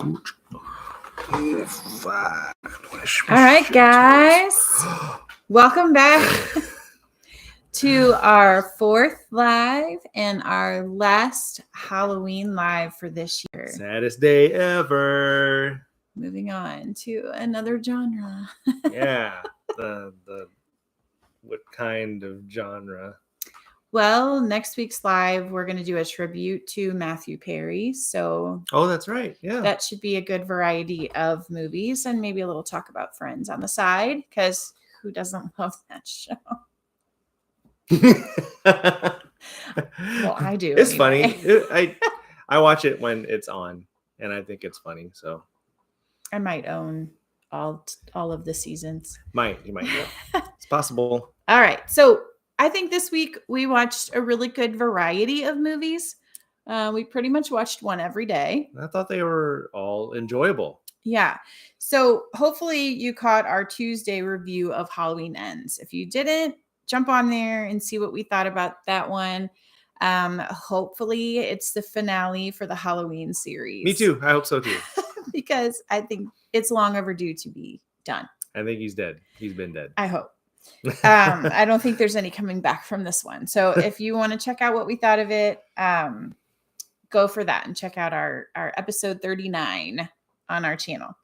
Scooch. All right, guys. Welcome back to our fourth live and our last Halloween live for this year. Saddest day ever. Moving on to another genre. Yeah. The what kind of genre? Well, next week's live, we're going to do a tribute to Matthew Perry. So, Oh, that's right. Yeah. that should be a good variety of movies and maybe a little talk about Friends on the side because who doesn't love that show? Well, I do. It's anyway. funny. I watch it when it's on, and I think it's funny. So I might own all of the seasons. you might. Yeah. It's possible. All right. So I think this week we watched a really good variety of movies. We pretty much watched one every day. I thought they were all enjoyable. Yeah. So hopefully you caught our Tuesday review of Halloween Ends. If you didn't, jump on there and see what we thought about that one. Hopefully it's the finale for the Halloween series. Me too. I hope so too. Because I think it's long overdue to be done. I think he's dead. He's been dead. I hope. I don't think there's any coming back from this one. So if you want to check out what we thought of it, go for that and check out our episode 39 on our channel.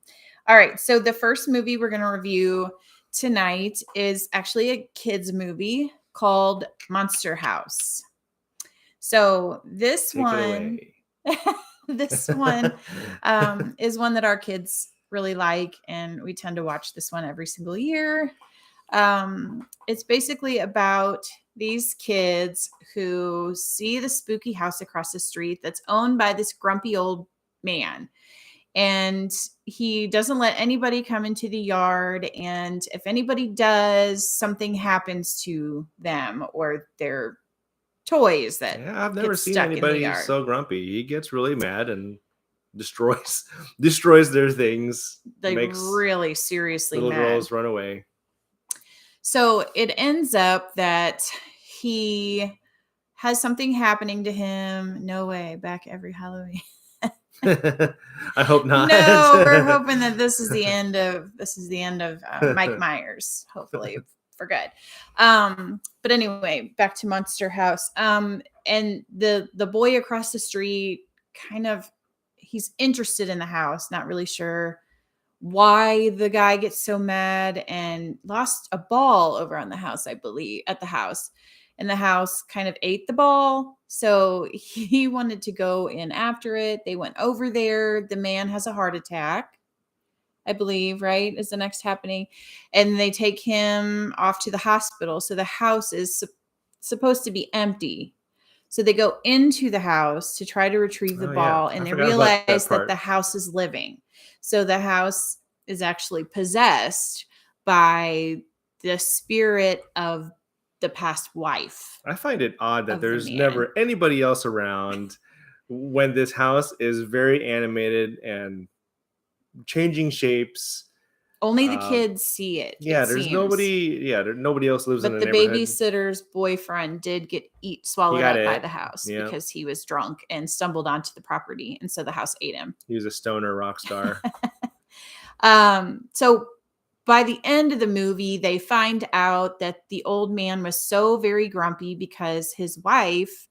All right. So the first movie we're going to review tonight is actually a kids movie called Monster House. So this one is one that our kids really like, and we tend to watch this one every single year. It's basically about these kids who see the spooky house across the street that's owned by this grumpy old man. And he doesn't let anybody come into the yard. And if anybody does, something happens to them or their toys that I've never seen stuck anybody in the yard. so grumpy. He gets really mad and destroys their things. They makes really seriously little mad. girls run away. So it ends up that he has something happening to him. No way, back every Halloween. I hope not. No, we're hoping that this is the end of Mike Myers, hopefully for good. But anyway, back to Monster House. And the boy across the street he's interested in the house, not really sure why the guy gets so mad, and lost a ball over on the house, I believe, at the house. And the house kind of ate the ball. So he wanted to go in after it. They went over there. The man has a heart attack, I believe, right? Is the next happening. And they take him off to the hospital. So the house is supposed to be empty. So they go into the house to try to retrieve the ball. And they realize that the house is living. So the house is actually possessed by the spirit of the past wife. I find it odd that there's never anybody else around when this house is very animated and changing shapes. Only the kids see it. Yeah, there's nobody. Yeah, nobody else lives in the neighborhood. But the babysitter's boyfriend did get swallowed up by the house because he was drunk and stumbled onto the property, and so the house ate him. He was a stoner rock star. So by the end of the movie, they find out that the old man was so very grumpy because his wife,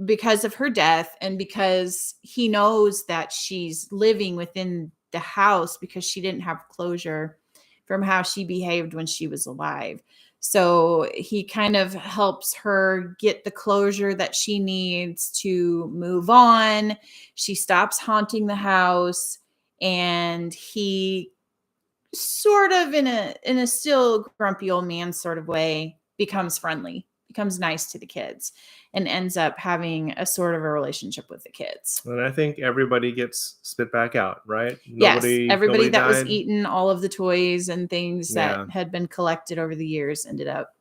because of her death, and because he knows that she's living within the house because she didn't have closure from how she behaved when she was alive. So he kind of helps her get the closure that she needs to move on. She stops haunting the house, and he sort of in a still grumpy old man sort of way becomes friendly, becomes nice to the kids, and ends up having a sort of a relationship with the kids. And I think everybody gets spit back out, right? Everybody that was eating all of the toys and things that had been collected over the years ended up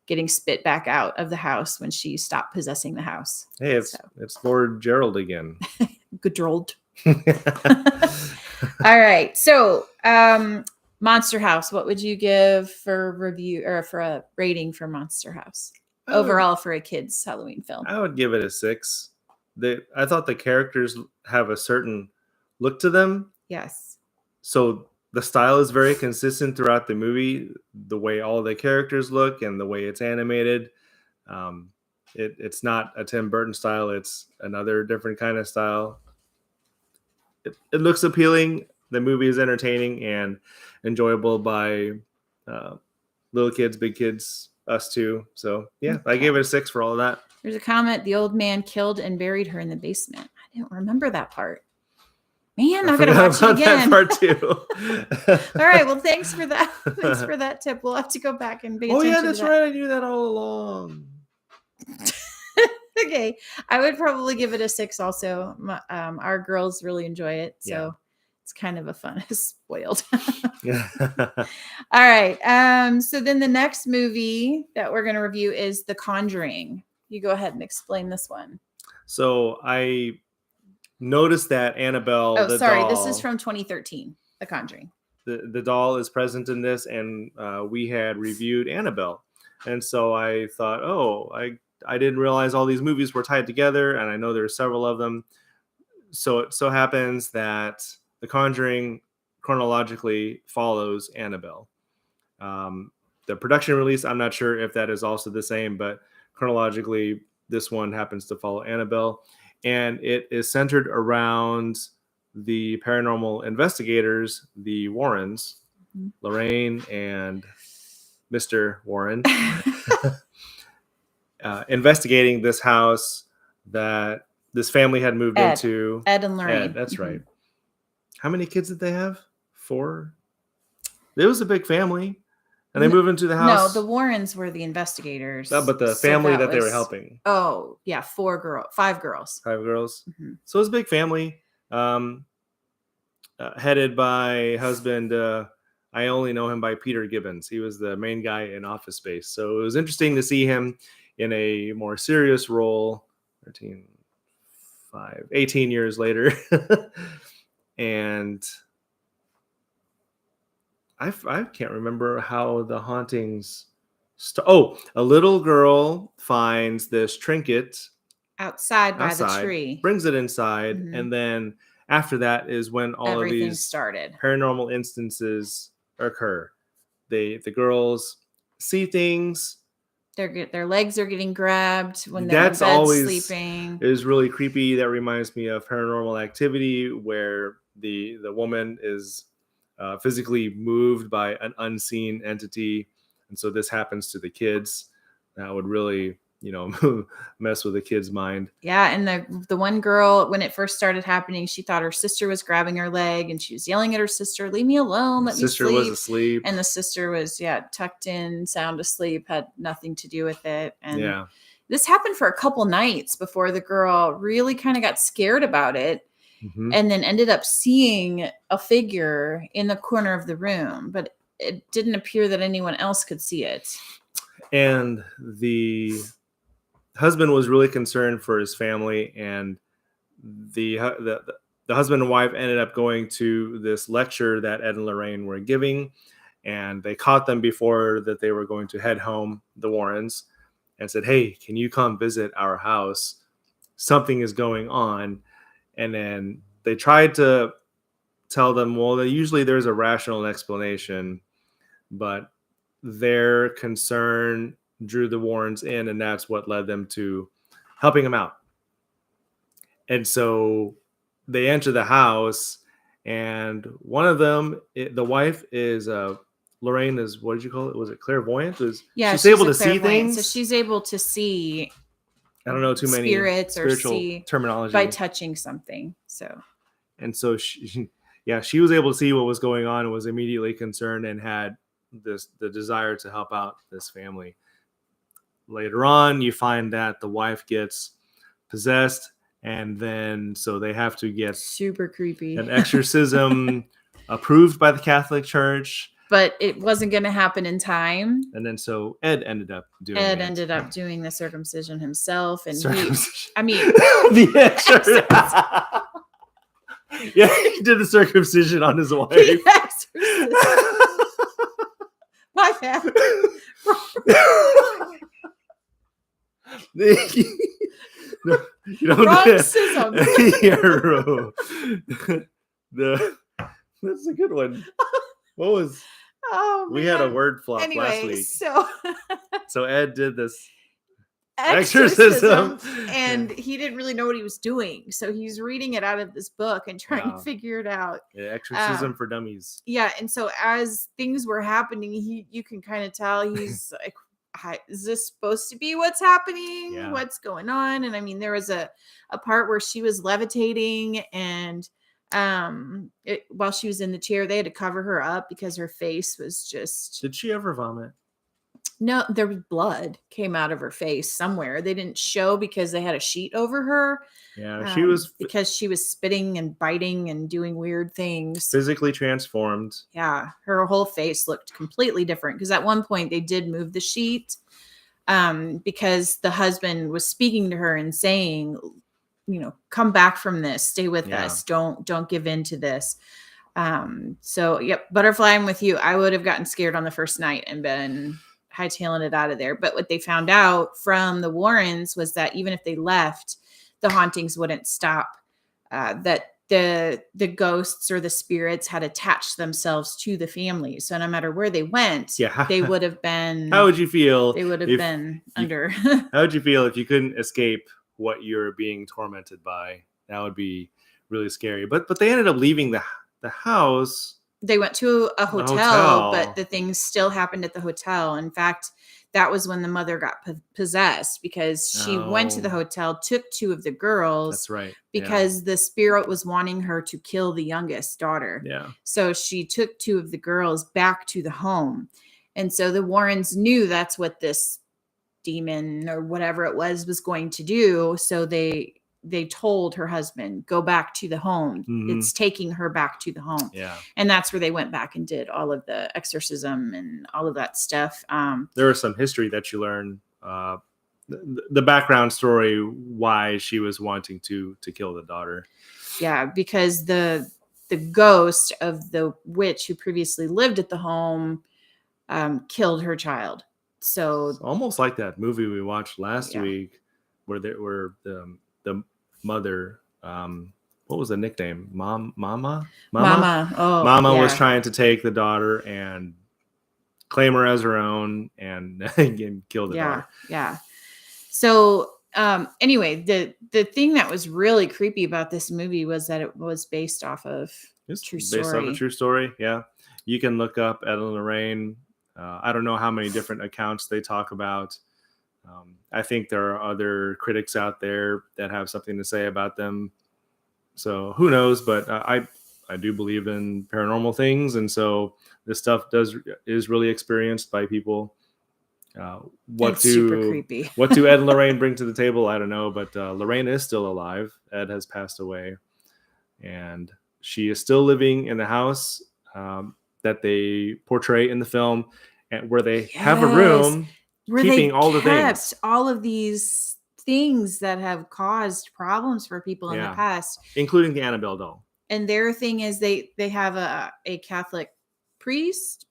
getting spit back out of the house when she stopped possessing the house. Hey, it's Lord Gerald again. Gerald. All right. So, Monster House, what would you give for review or for a rating for Monster House overall for a kid's Halloween film? I would give it a 6. I thought the characters have a certain look to them. Yes. So the style is very consistent throughout the movie, the way all the characters look and the way it's animated. It's not a Tim Burton style. It's another different kind of style. It looks appealing. The movie is entertaining and enjoyable by little kids, big kids, us too. So yeah, I gave it a 6 for all of that. There's a comment. The old man killed and buried her in the basement. I didn't remember that part. Man, I gotta watch it again. That part too. All right. Well, thanks for that. Thanks for that tip. We'll have to go back and pay attention. Oh yeah, that's right. I knew that all along. Okay, I would probably give it a 6 also. Our girls really enjoy it, so it's kind of a fun spoiled. All right, so then the next movie that we're going to review is The Conjuring. You go ahead and explain this one. So I noticed that Annabelle doll, this is from 2013, The Conjuring. The doll is present in this, and we had reviewed Annabelle, and so I thought, I didn't realize all these movies were tied together, and I know there's several of them. So it so happens that The Conjuring chronologically follows Annabelle. The production release, I'm not sure if that is also the same, but chronologically, this one happens to follow Annabelle, and it is centered around the paranormal investigators, the Warrens, Lorraine and Mr. Warren. Investigating this house that this family had moved into. Ed and Lorraine. That's right. How many kids did they have? 4? It was a big family. And they moved into the house? No, the Warrens were the investigators. No, but the family that they were helping. Oh, yeah, 5 girls. 5 girls. Mm-hmm. So it was a big family. Headed by husband... I only know him by Peter Gibbons. He was the main guy in Office Space. So it was interesting to see him in a more serious role 18 years later. And I can't remember how the hauntings a little girl finds this trinket outside by the tree, brings it inside, and then after that is when everything of these started. Paranormal instances occur. The girls see things. Their legs are getting grabbed when they're in bed sleeping. It is really creepy. That reminds me of Paranormal Activity, where the woman is physically moved by an unseen entity, and so this happens to the kids. That would really mess with a kid's mind. Yeah, and the one girl, when it first started happening, she thought her sister was grabbing her leg, and she was yelling at her sister, "Leave me alone, let me sleep." Sister was asleep. And the sister was, tucked in, sound asleep, had nothing to do with it. And this happened for a couple nights before the girl really kind of got scared about it, and then ended up seeing a figure in the corner of the room, but it didn't appear that anyone else could see it. And the husband was really concerned for his family, and the husband and wife ended up going to this lecture that Ed and Lorraine were giving, and they caught them before that they were going to head home, the Warrens, and said, "Hey, can you come visit our house? Something is going on." And then they tried to tell them, well, usually there's a rational explanation, but their concern drew the Warrens in, and that's what led them to helping him out. And so they enter the house, and one of them, the wife is Lorraine is, what did you call it? Was it clairvoyant? She's able to see things. So she's able to see, I don't know too many spirits or see terminology by touching something. So she was able to see what was going on and was immediately concerned and had the desire to help out this family. Later on, you find that the wife gets possessed, and then so they have to get super creepy an exorcism approved by the Catholic Church. But it wasn't going to happen in time. And then so Ed ended up doing the circumcision himself, and the exorcism. Yeah, he did the circumcision on his wife. My bad. No, you don't. Wrong schism. Yeah, the that's a good one. What was Oh, we had a man. word flop last Anyway, week. so So Ed did this exorcism, exorcism. and he didn't really know what he was doing. So he's reading it out of this book and trying to Yeah. figure it out. Yeah, exorcism Um, for dummies. Yeah, and so as things were happening, you can kind of tell he's like, is this supposed to be what's happening? Yeah. What's going on? And I mean, there was a part where she was levitating, and while she was in the chair, they had to cover her up because her face was just Did she ever vomit? no, there was blood came out of her face somewhere. They didn't show because they had a sheet over her. Yeah, she was Because she was spitting and biting and doing weird things. physically transformed. Yeah, her whole face looked completely different because at one point they did move the sheet because the husband was speaking to her and saying, come back from this, stay with Yeah. us, don't give in to this. So yep, butterfly, I'm with you. I would have gotten scared on the first night and been hightailing it out of there. But what they found out from the Warrens was that even if they left, the hauntings wouldn't stop. That the ghosts or the spirits had attached themselves to the family. So no matter where they went, Yeah. they would have been. How would you feel? They would have been under. How would you feel if you couldn't escape what you're being tormented by? That would be really scary. But they ended up leaving the house. They went to a hotel, but the things still happened at the hotel. In fact, that was when the mother got possessed because she went to the hotel, took two of the girls. That's right. Because the spirit was wanting her to kill the youngest daughter. Yeah. So she took two of the girls back to the home. And so the Warrens knew that's what this demon or whatever it was going to do. So they told her husband, go back to the home. Mhm. It's taking her back to the home. Yeah. And that's where they went back and did all of the exorcism and all of that stuff. There was some history that you learn, the background story, why she was wanting to kill the daughter. Yeah, because the ghost of the witch who previously lived at the home killed her child. So It's almost like that movie we watched last Yeah. week where the mother, what was the nickname? Mama Mama was trying to take the daughter and claim her as her own and kill the daughter. Yeah. So anyway, the thing that was really creepy about this movie was that it was based off of It's true based off story. a true story. Yeah. You can look up Ed and Lorraine. I don't know how many different accounts they talk about. I think there are other critics out there that have something to say about them. So who knows? But I do believe in paranormal things, and so this stuff is really experienced by people. It's super creepy. What do Ed and Lorraine bring to the table? I don't know, but Lorraine is still alive. Ed has passed away, and she is still living in the house that they portray in the film, and where they have a room where keeping they all the kept things, all of these things that have caused problems for people in the past, including the Annabelle doll. And their thing is they have a Catholic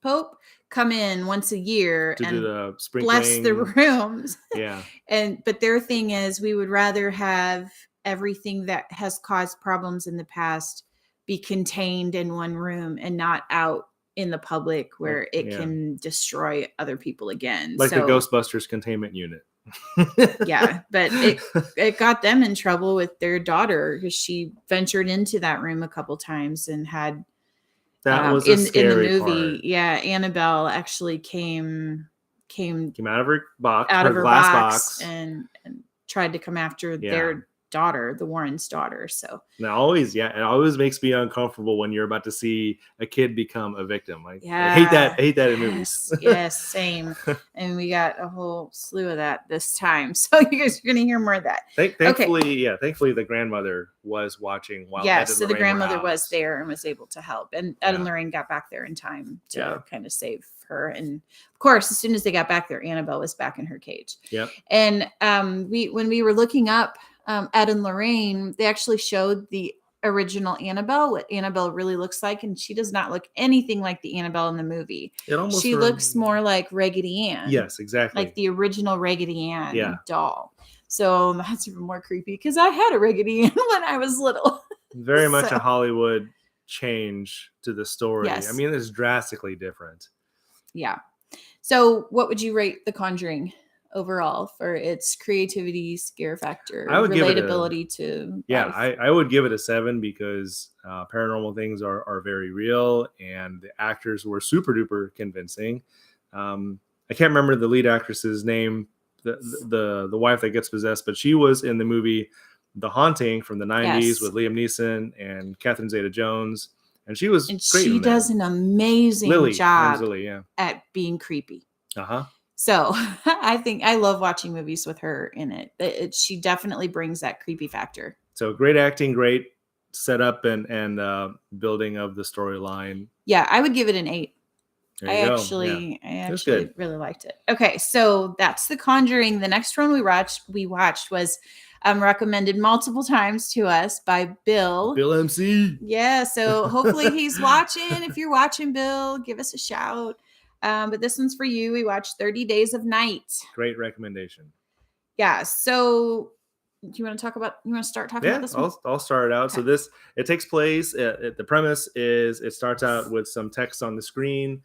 pope come in once a year to and do the sprinkling. bless the rooms. Yeah. But their thing is we would rather have everything that has caused problems in the past be contained in one room and not out in the public where it can destroy other people again. Like the Ghostbusters containment unit. Yeah, but it got them in trouble with their daughter because she ventured into that room a couple times and had that was in scary the movie. part. Yeah, Annabelle actually came out of her box, out of her glass box and tried to come after their daughter, the Warren's daughter. So it always makes me uncomfortable when you're about to see a kid become a victim. I hate that in movies. Yes, same. And we got a whole slew of that this time. So you guys are going to hear more of that. Thankfully the grandmother was watching while Ed and so the Lorraine grandmother were out. was there and was able to help. And Ed and Lorraine got back there in time to kind of save her. And of course, as soon as they got back there, Annabelle was back in her cage. Yep. And when we were looking up Ed and Lorraine, they actually showed the original Annabelle, what Annabelle really looks like, and she does not look anything like the Annabelle in the movie. She looks more like Raggedy Ann. Yes, exactly. Like the original Raggedy Ann doll. So that's even more creepy because I had a Raggedy Ann when I was little. Very much a Hollywood change to the story. I Yes. mean, it's drastically different. Yeah. So, what would you rate The Conjuring overall for its creativity, scare factor, I would give it a relatability to Yeah, life? I would give it a 7 because paranormal things are very real, and the actors were super duper convincing. I can't remember the lead actress's name, the wife that gets possessed, but she was in the movie The Haunting from the 90s Yes. with Liam Neeson and Catherine Zeta-Jones, and she was And great she in there. does an amazing Lily, her name's job Lily, yeah. at being creepy. Uh-huh. So, I think I love watching movies with her in it. She definitely brings that creepy factor. So great acting, great setup and building of the storyline. Yeah, I would give it an 8. There I you go. Yeah, that's actually good. really liked it. Okay, so that's The Conjuring. The next one we watched was recommended multiple times to us by Bill. Bill MC. Yeah, so hopefully he's watching. If you're watching, Bill, give us a shout. But this one's for you. We watched 30 Days of Night. Great recommendation. Yeah, so do you want to start talking about Yeah, this one? I'll start it out. So Okay. it takes place. The premise is it starts out with some text on the screen.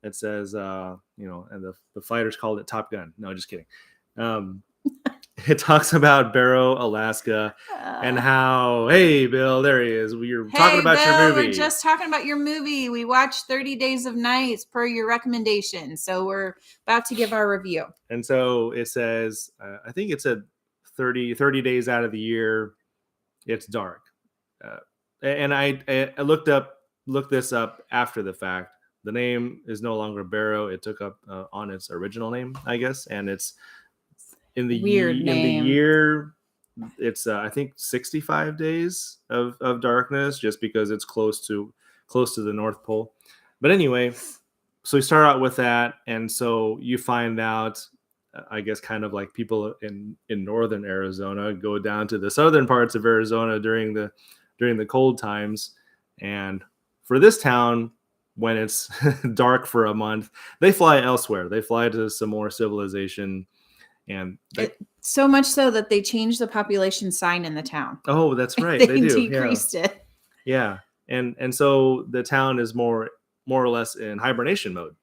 It says, and the fighters called it Top Gun. No, just kidding. It talks about Barrow, Alaska, and how, hey, Bill, there he is. We're talking about Bill, your movie. we're just talking about your movie. We watched 30 Days of Nights per your recommendation. So we're about to give our review. And so it says, I think it said 30 days out of the year, it's dark. And I looked this up after the fact. The name is no longer Barrow. It took up on its original name, I guess, and it's in the Weird in the name. year. It's I think 65 days of darkness, just because it's close to the North Pole. But anyway, so you start out with that, and so you find out, I guess, kind of like people in northern Arizona go down to the southern parts of Arizona during the cold times, and for this town, when it's dark for a month, they fly elsewhere. They fly to some more civilization, and so much so that they changed the population sign in the town. Oh, that's right, they do. decreased it. Yeah, and so the town is more or less in hibernation mode,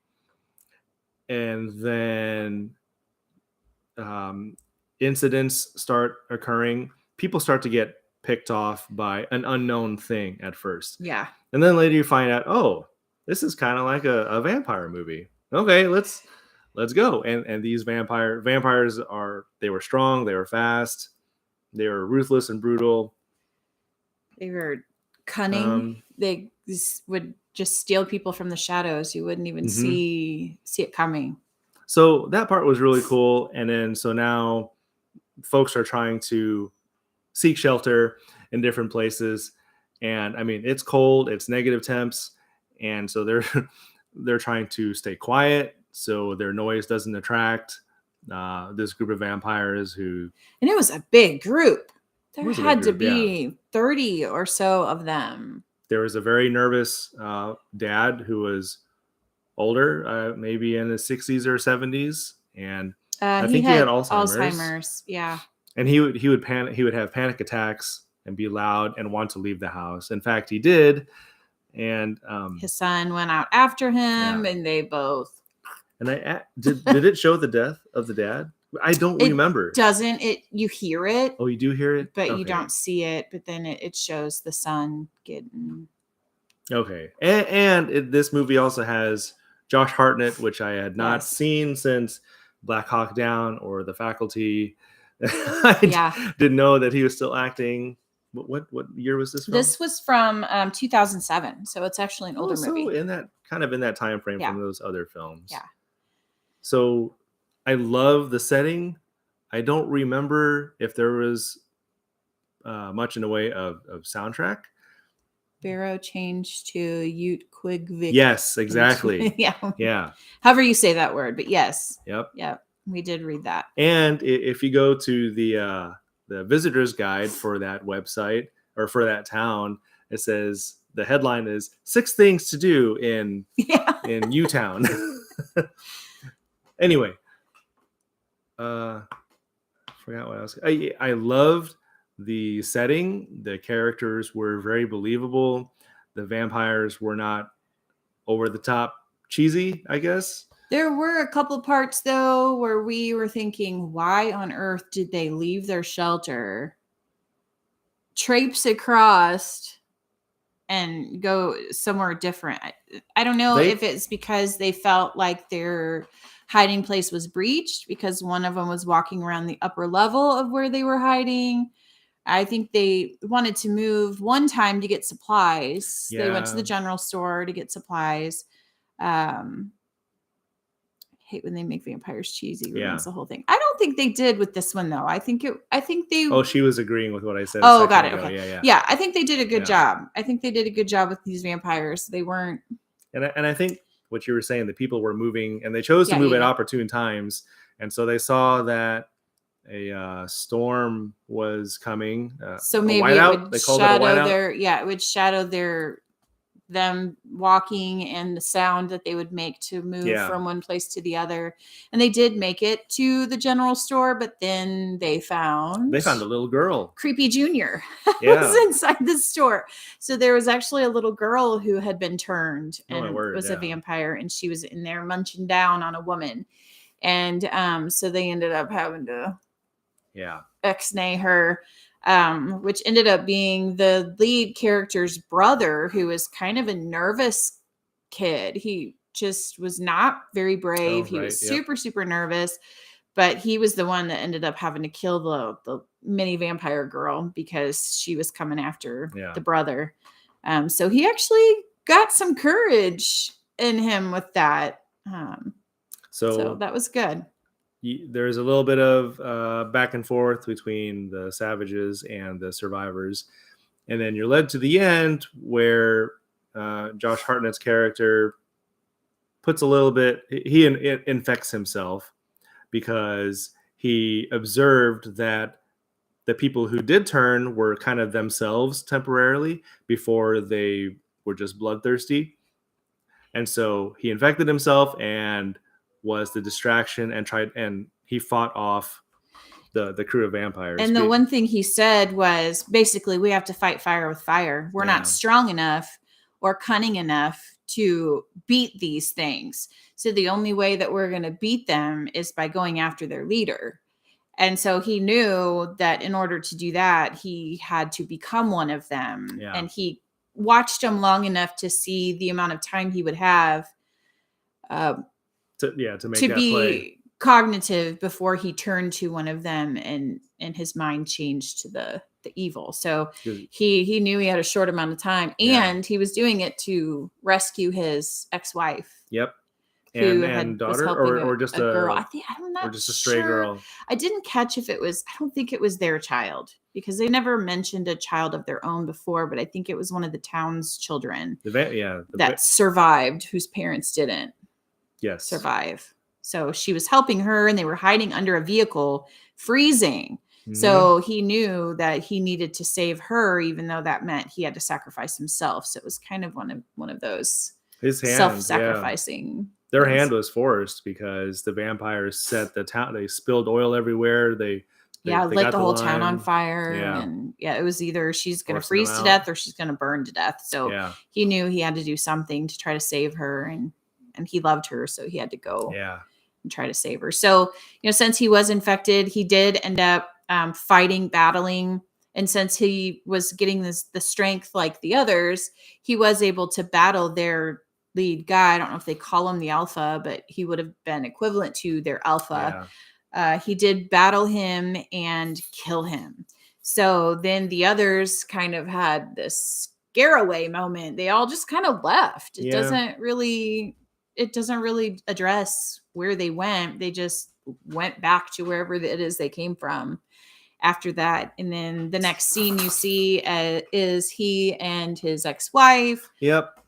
and then incidents start occurring. People start to get picked off by an unknown thing at first. Yeah. And then later you find out, oh, this is kind of like a vampire movie. Okay, let's go. And these vampires they were strong, they were fast, they were ruthless and brutal. They were cunning. They would just steal people from the shadows. You wouldn't even see it coming. So that part was really cool. And then so now folks are trying to seek shelter in different places. And I mean, it's cold, it's negative temps. And so they're trying to stay quiet so their noise doesn't attract this group of vampires who. And it was a big group. There had to group, be 30 or so of them. There was a very nervous dad who was older, maybe in his 60s or 70s, and I think he had Alzheimer's. Yeah. And he would panic. He would have panic attacks and be loud and want to leave the house. In fact, he did. And his son went out after him, and they both. And did it show the death of the dad? I don't remember. Doesn't it? You hear it. Oh, you do hear it, but you don't see it. But then it shows the son getting. Okay, and this movie also has Josh Hartnett, which I had not seen since Black Hawk Down or The Faculty. I didn't know that he was still acting. What year was this from? This was from 2007, so it's actually an older movie. In that time frame from those other films. Yeah. So I love the setting. I don't remember if there was much in the way of soundtrack. Barrow changed to Ute Quigvik. Yes, exactly. Yeah. However you say that word, but yes. Yep. We did read that. And if you go to the visitor's guide for that website or for that town, it says the headline is 6 things to do in U-Town. Anyway, I forgot what else. I loved the setting. The characters were very believable. the vampires were not over the top cheesy, I guess. There were a couple parts though where we were thinking, why on earth did they leave their shelter, traipse across, and go somewhere different? I don't know if it's because they felt like their hiding place was breached because one of them was walking around the upper level of where they were hiding. I think they wanted to move one time to get supplies. They went to the general store to get supplies. Hate when they make vampires cheesy. Ruins the whole thing. I don't think they did with this one though. I think they. Oh, she was agreeing with what I said. Oh, got it. Okay. Yeah. I think they did a good job. I think they did a good job with these vampires. They weren't. And I think what you were saying, the people were moving, and they chose to move at opportune times, and so they saw that a storm was coming. So maybe it would shadow it would shadow them walking and the sound that they would make to move from one place to the other. And they did make it to the general store, but then they found a little girl, Creepy Junior, was inside the store. So there was actually a little girl who had been turned and was a vampire, and she was in there munching down on a woman. And so they ended up having to ex-nay her. Which ended up being the lead character's brother, who was kind of a nervous kid. He just was not very brave. He was super, super nervous, but he was the one that ended up having to kill the mini vampire girl because she was coming after the brother. So he actually got some courage in him with that. So that was good. There's a little bit of back and forth between the savages and the survivors. And then you're led to the end where Josh Hartnett's character puts a little bit, he infects himself because he observed that the people who did turn were kind of themselves temporarily before they were just bloodthirsty. And so he infected himself and was the distraction and he fought off the crew of vampires. And the one thing he said was basically, we have to fight fire with fire. We're not strong enough or cunning enough to beat these things. So the only way that we're going to beat them is by going after their leader. And so he knew that in order to do that, he had to become one of them. And he watched them long enough to see the amount of time he would have to be play cognitive before he turned to one of them and his mind changed to the evil. So he knew he had a short amount of time, and he was doing it to rescue his ex-wife. And daughter or just a girl. I'm not or just a stray girl. I didn't catch if it was, I don't think it was their child because they never mentioned a child of their own before, but I think it was one of the town's children that survived whose parents didn't survive. So she was helping her and they were hiding under a vehicle, freezing. Mm-hmm. So he knew that he needed to save her, even though that meant he had to sacrifice himself. So it was kind of one of those self-sacrificing. Their hand was forced because the vampires set the town. They spilled oil everywhere. They lit the whole town on fire. And it was either she's going to freeze to death or she's going to burn to death. So he knew he had to do something to try to save her, and he loved her. So he had to go and try to save her. So, since he was infected, he did end up battling. And since he was getting the strength like the others, he was able to battle their lead guy. I don't know if they call him the Alpha, but he would have been equivalent to their Alpha. He did battle him and kill him. So then the others kind of had this scareaway moment. They all just kind of left. It doesn't really address where they went. They just went back to wherever it is they came from after that. And then the next scene you see is he and his ex-wife.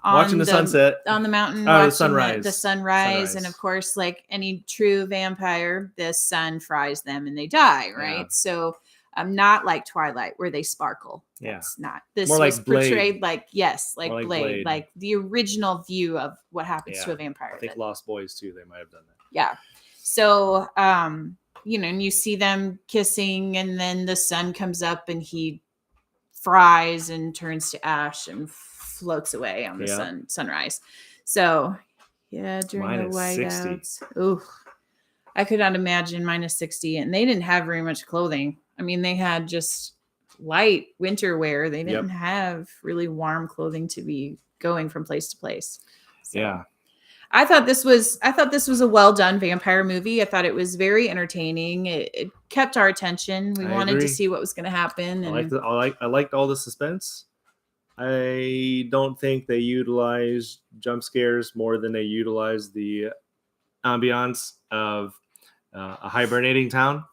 Watching the sunset on the mountain. The sunrise. The sunrise. And of course, like any true vampire, the sun fries them and they die, right? So not like Twilight where they sparkle. That's not. This more was like portrayed like Blade, like the original view of what happens to a vampire. I think Lost Boys too, they might have done that. So and you see them kissing, and then the sun comes up and he fries and turns to ash and floats away on the Yeah. sunrise. So yeah, during the Minus 60. whiteouts. Ooh, I could not imagine minus 60. And they didn't have very much clothing. I mean, they had just light winter wear. They didn't have really warm clothing to be going from place to place. So. Yeah. I thought this was a well done vampire movie. I thought it was very entertaining. It kept our attention. We wanted to see what was going to happen. And I liked all the suspense. I don't think they utilized jump scares more than they utilized the ambiance of a hibernating town.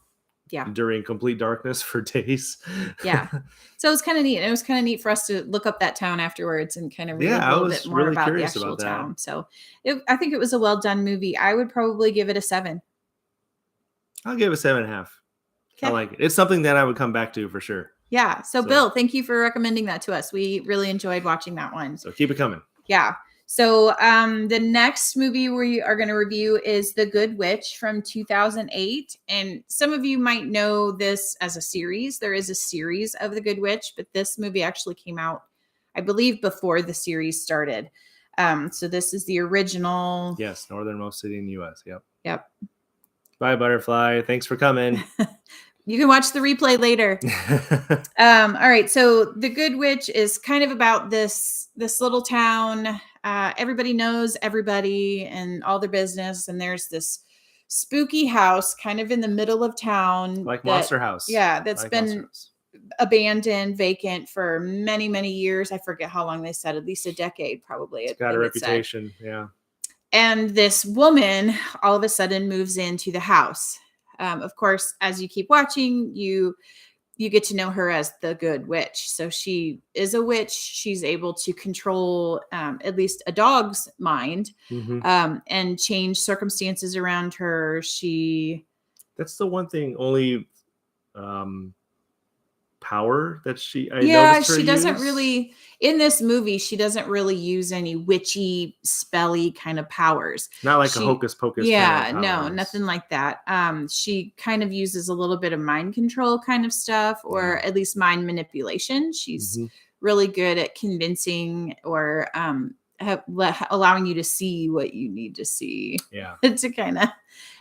Yeah. During complete darkness for days. Yeah. So it was kind of neat. It was kind of neat for us to look up that town afterwards and kind of read a little bit more really about the actual town. So I think it was a well done movie. I would probably give it a 7. I'll give it 7.5. Okay. I like it. It's something that I would come back to for sure. Yeah. So Bill, thank you for recommending that to us. We really enjoyed watching that one. So keep it coming. Yeah. So the next movie we are going to review is The Good Witch from 2008. And some of you might know this as a series. There is a series of The Good Witch, but this movie actually came out, I believe, before the series started. So this is the original. Yes, northernmost city in the U.S. Yep. Bye, Butterfly. Thanks for coming. You can watch the replay later. All right. So The Good Witch is kind of about this little town. Everybody knows everybody and all their business. And there's this spooky house kind of in the middle of town. Like Monster House. Yeah. That's been abandoned, vacant for many, many years. I forget how long they said, at least a decade, probably. It's got a reputation. Yeah. And this woman all of a sudden moves into the house. Of course, as you keep watching, you get to know her as the Good Witch. So she is a witch. She's able to control at least a dog's mind and change circumstances around her. That's the one thing, only power that she doesn't really, in this movie, she doesn't really use any witchy, spelly kind of powers. Not like a hocus pocus. Yeah, no, nothing like that. She kind of uses a little bit of mind control kind of stuff, or at least mind manipulation. She's really good at convincing or allowing you to see what you need to see. Yeah. To kind of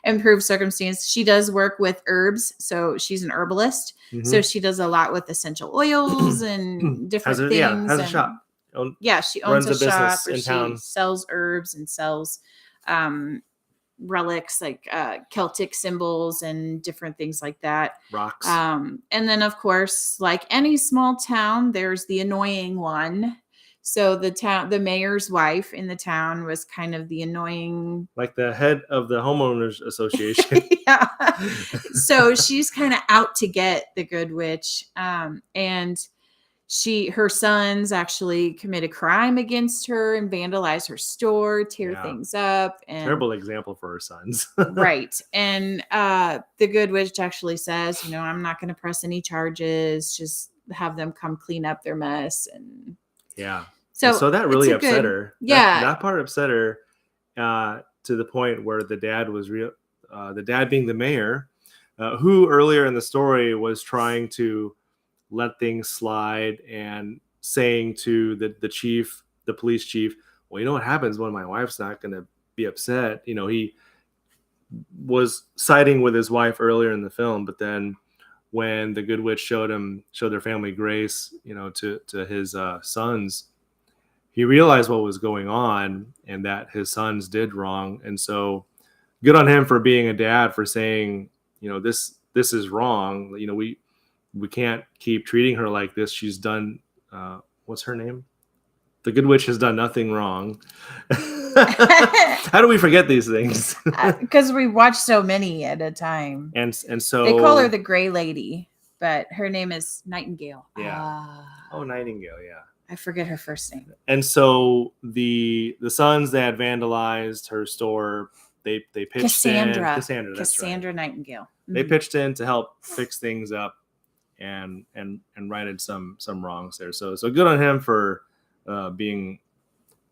improve circumstance. She does work with herbs, so she's an herbalist. So she does a lot with essential oils and different things. Yeah, has a shop. She owns a shop in where town. She sells herbs and sells relics like Celtic symbols and different things like that. Rocks. And then, of course, like any small town, there's the annoying one. So the mayor's wife in the town was kind of the annoying, like the head of the homeowners association. Yeah. So she's kind of out to get the Good Witch. And her sons actually commit a crime against her and vandalize her store, tear things up. And terrible example for her sons. Right. And the Good Witch actually says, I'm not going to press any charges, just have them come clean up their mess. And yeah. So that really upset her. Yeah. That part upset her to the point where the dad was the dad being the mayor, who earlier in the story was trying to let things slide and saying to the chief, the police chief, well, you know what happens when my wife's not going to be upset. He was siding with his wife earlier in the film, but then when the Good Witch showed their family grace, to his sons, he realized what was going on and that his sons did wrong. And so good on him for being a dad, for saying, this is wrong. We can't keep treating her like this. She's done, what's her name? The Good Witch has done nothing wrong. How do we forget these things? Because we watch so many at a time. And so they call her the Gray Lady, but her name is Nightingale. Yeah. Nightingale. Yeah. I forget her first name. And so the sons that vandalized her store, they pitched Cassandra. Cassandra, that's Cassandra Nightingale. Mm-hmm. They pitched in to help fix things up and righted some wrongs there. So good on him for being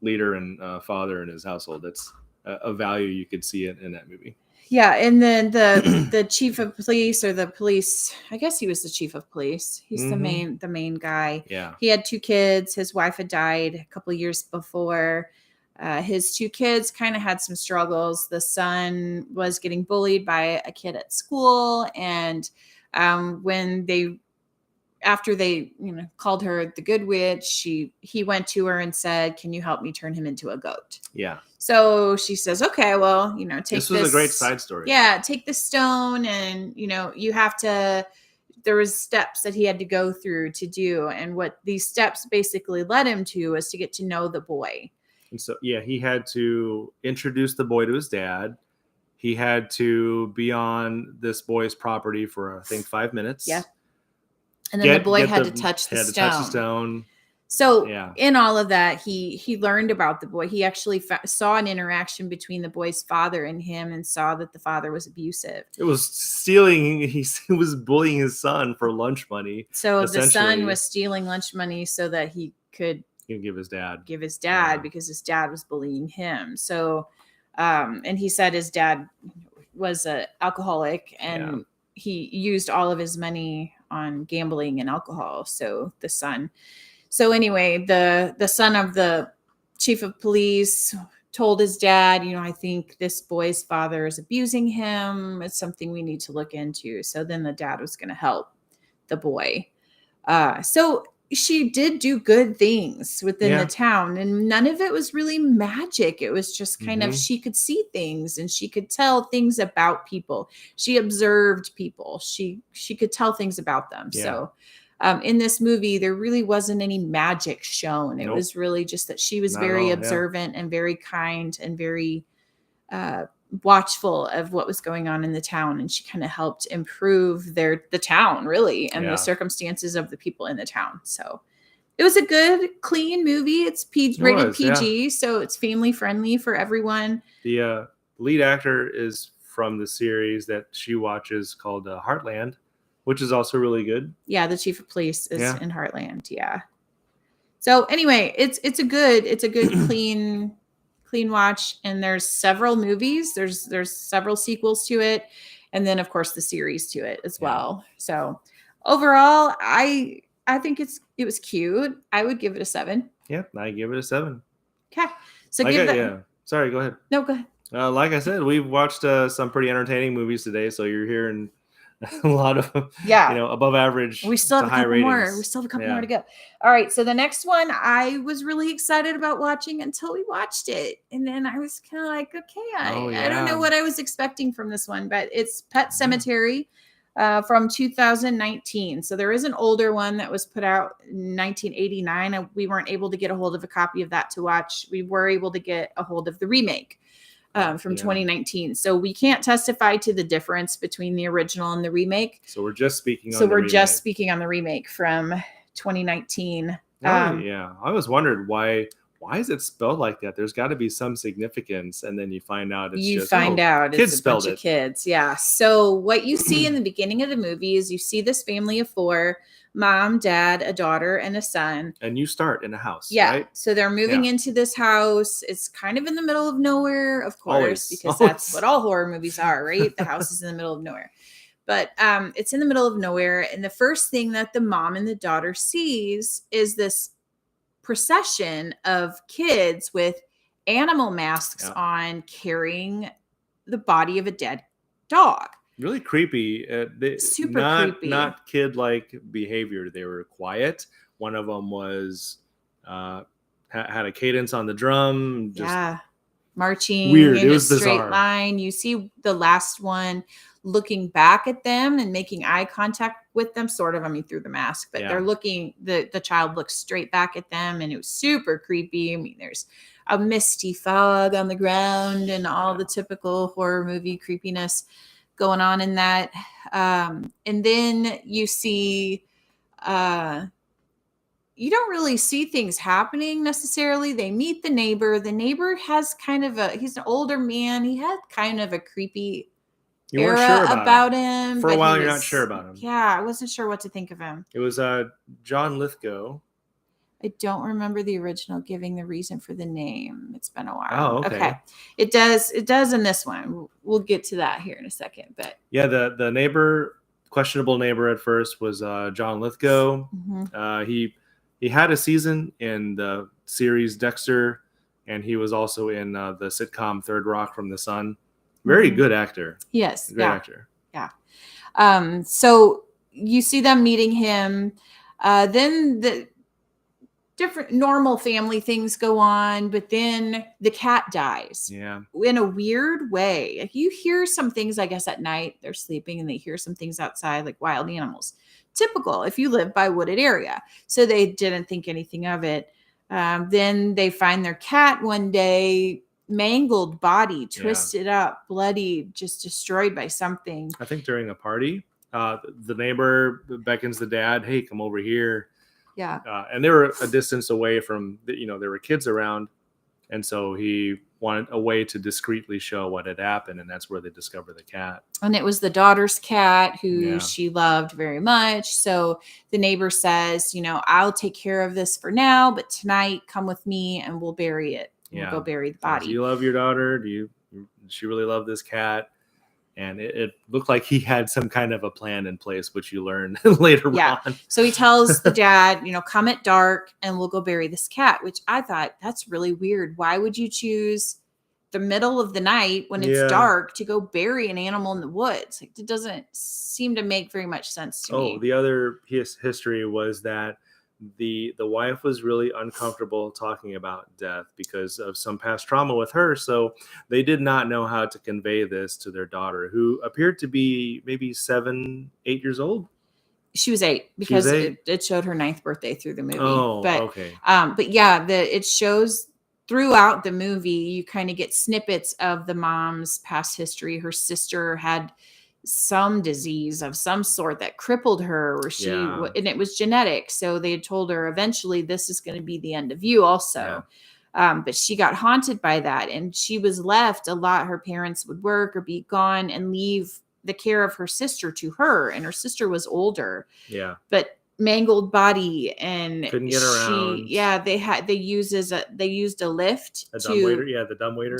leader and father in his household. That's a value you could see in that movie. Yeah, and then the chief of police, or the police, I guess he was the chief of police. He's Mm-hmm. the main guy. Yeah. He had 2 kids. His wife had died a couple of years before. His 2 kids kind of had some struggles. The son was getting bullied by a kid at school, and when they after they called her the good witch, he went to her and said, can you help me turn him into a goat? Yeah. So she says, okay, well, take This was a great side story. Yeah, take the stone, and you have to, there was steps that he had to go through to do, and what these steps basically led him to was to get to know the boy. And so, yeah, he had to introduce the boy to his dad. He had to be on this boy's property for, I think, 5 minutes. Yeah. And then the boy had to touch the stone. So yeah. In all of that, he learned about the boy. He actually saw an interaction between the boy's father and him, and saw that the father was abusive. It was stealing. He was bullying his son for lunch money. So the son was stealing lunch money so that he could give his dad yeah. Because his dad was bullying him. So, and he said his dad was an alcoholic, and he used all of his money on gambling and alcohol. So the son. So anyway, the son of the chief of police told his dad, I think this boy's father is abusing him. It's something we need to look into. So then the dad was going to help the boy. So she did do good things within the town, and none of it was really magic. It was just kind of, she could see things, and she could tell things about people. She observed people. She could tell things about them. Yeah. So in this movie, there really wasn't any magic shown. It was really just that she was very observant and very kind and very watchful of what was going on in the town. And she kind of helped improve the town, really, and the circumstances of the people in the town. So it was a good, clean movie. It's rated PG, so it's family friendly for everyone. The lead actor is from the series that she watches called Heartland, which is also really good. Yeah, the chief of police is in Heartland. Yeah. So anyway, it's a good clean watch, and there's several movies. There's several sequels to it, and then of course the series to it as well. So overall, I think it was cute. I would give it a 7. Yeah, I give it a 7. Okay. So Sorry, go ahead. No, go ahead. Like I said, we've watched some pretty entertaining movies today, so you're hearing a lot of above average. We still have a couple more. We still have a couple more to go. All right, so the next one I was really excited about watching until we watched it, and then I was kind of like, okay, I don't know what I was expecting from this one, but it's Pet Sematary from 2019. So there is an older one that was put out in 1989, and we weren't able to get a hold of a copy of that to watch. We were able to get a hold of the remake from 2019. So we can't testify to the difference between the original and the remake. So we're just speaking on the remake from 2019. I always wondered why is it spelled like that? There's got to be some significance, and then you find out it's a bunch of kids. Yeah. So what you see in the beginning of the movie is you see this family of 4, mom, dad, a daughter, and a son. And you start in a house. Yeah. Right? So they're moving into this house. It's kind of in the middle of nowhere, of course, because that's what all horror movies are, right? The house is in the middle of nowhere. But it's in the middle of nowhere. And the first thing that the mom and the daughter sees is this procession of kids with animal masks on, carrying the body of a dead dog. Really creepy. Super creepy. Not kid-like behavior. They were quiet. One of them was had a cadence on the drum. Marching weird. In it was a straight bizarre. Line. You see the last one looking back at them and making eye contact with them, sort of, through the mask, but they're looking, the child looks straight back at them, and it was super creepy. There's a misty fog on the ground and all the typical horror movie creepiness going on in that. And then you see, you don't really see things happening necessarily. They meet the neighbor. The neighbor has he's an older man. He had kind of a creepy era about him. For a while, you're not sure about him. Yeah, I wasn't sure what to think of him. It was John Lithgow. I don't remember the original giving the reason for the name. It's been a while. Oh, okay. It does in this one. We'll get to that here in a second. But Yeah, the neighbor, questionable neighbor at first was John Lithgow. He had a season in the series Dexter, and he was also in the sitcom Third Rock from the Sun. Very good actor. Yes. Great actor. Yeah. So you see them meeting him. Then the different normal family things go on, but then the cat dies. Yeah. In a weird way. Like you hear some things, I guess, at night. They're sleeping and they hear some things outside, like wild animals. Typical if you live by a wooded area. So they didn't think anything of it. Then they find their cat one day, mangled body, twisted up, bloody, just destroyed by something. I think during a party, the neighbor beckons the dad, "Hey, come over here." Yeah. And they were a distance away from, there were kids around. And so he wanted a way to discreetly show what had happened. And that's where they discover the cat. And it was the daughter's cat who she loved very much. So the neighbor says, I'll take care of this for now, but tonight come with me and we'll bury it. We'll go bury the body. Do you love your daughter? Does she really love this cat? And it looked like he had some kind of a plan in place, which you learn later on. So he tells the dad, come at dark and we'll go bury this cat, which I thought that's really weird. Why would you choose the middle of the night when it's dark to go bury an animal in the woods? Like, it doesn't seem to make very much sense to me. The other history was that the wife was really uncomfortable talking about death because of some past trauma with her. So they did not know how to convey this to their daughter, who appeared to be maybe 7, 8 years old. She was 8 because it showed her 9th birthday through the movie. Oh, okay. But yeah, it shows throughout the movie, you kind of get snippets of the mom's past history. Her sister had some disease of some sort that crippled her, and it was genetic. So they had told her eventually this is going to be the end of you also. But she got haunted by that, and she was left a lot. Her parents would work or be gone and leave the care of her sister to her. And her sister was older, but mangled body and couldn't get around. They used a lift, a dumbwaiter. The dumbwaiter.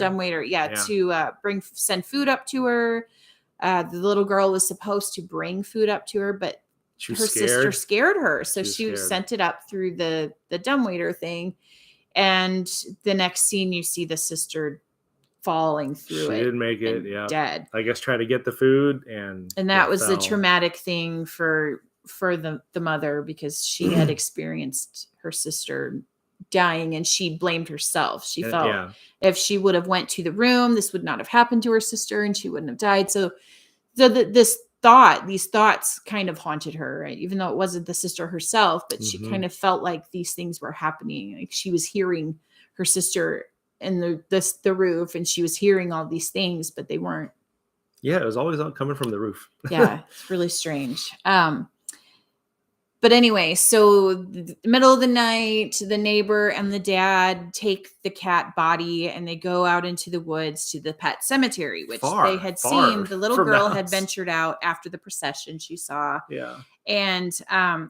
To send food up to her. The little girl was supposed to bring food up to her, but her sister scared her. So she sent it up through the dumbwaiter thing. And the next scene, you see the sister falling through it. She didn't make it. Dead. I guess try to get the food. And that was the traumatic thing for the mother, because she had experienced her sister dying and she blamed herself. She felt if she would have went to the room, this would not have happened to her sister and she wouldn't have died. So these thoughts kind of haunted her, right? Even though it wasn't the sister herself, but she kind of felt like these things were happening. Like she was hearing her sister in the roof, and she was hearing all these things, but they weren't. Yeah, it was always coming from the roof. Yeah, it's really strange. But anyway, so the middle of the night, the neighbor and the dad take the cat body and they go out into the woods to the pet cemetery, which they had seen. The little girl had ventured out after the procession she saw. Yeah. And